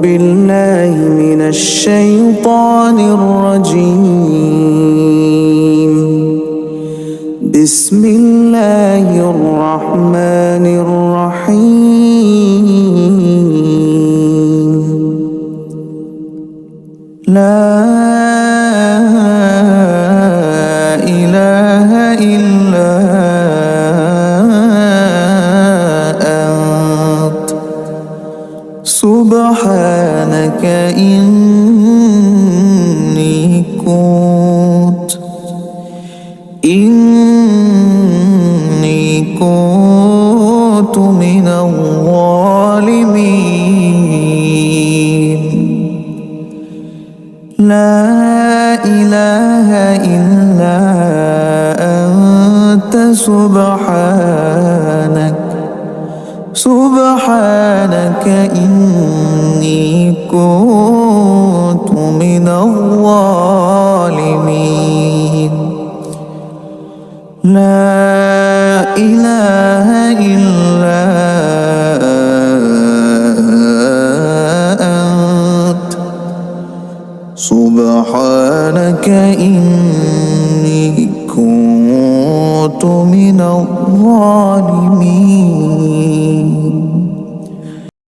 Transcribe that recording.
بالله من الشيطان الرجيم. بسم الله الرحمن الرحيم. لا إله إلا أنت سبحانك إني كنت من الظالمين. لا إله إلا أنت سبحانك إني كنت من الظالمين. لا إله إلا أنت سبحانك إني كنت من الظالمين.